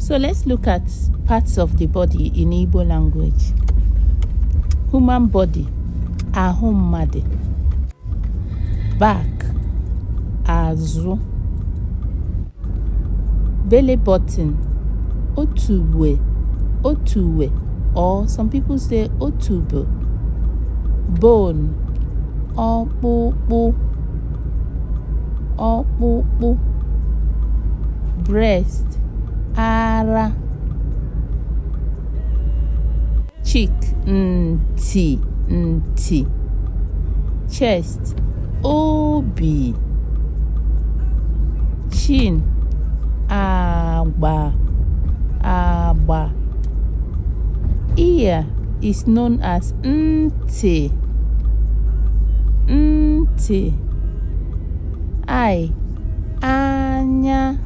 So let's look at parts of the body in Igbo language. Human body, ahụ mmadụ. Back, azụ. Belly button, otuwe, or some people say otubo. Bone, ọkpụkpụ, breast, ara. Cheek, ntị, chest, obi. Chin, agba. Ear is known as ntị. Eye, anya.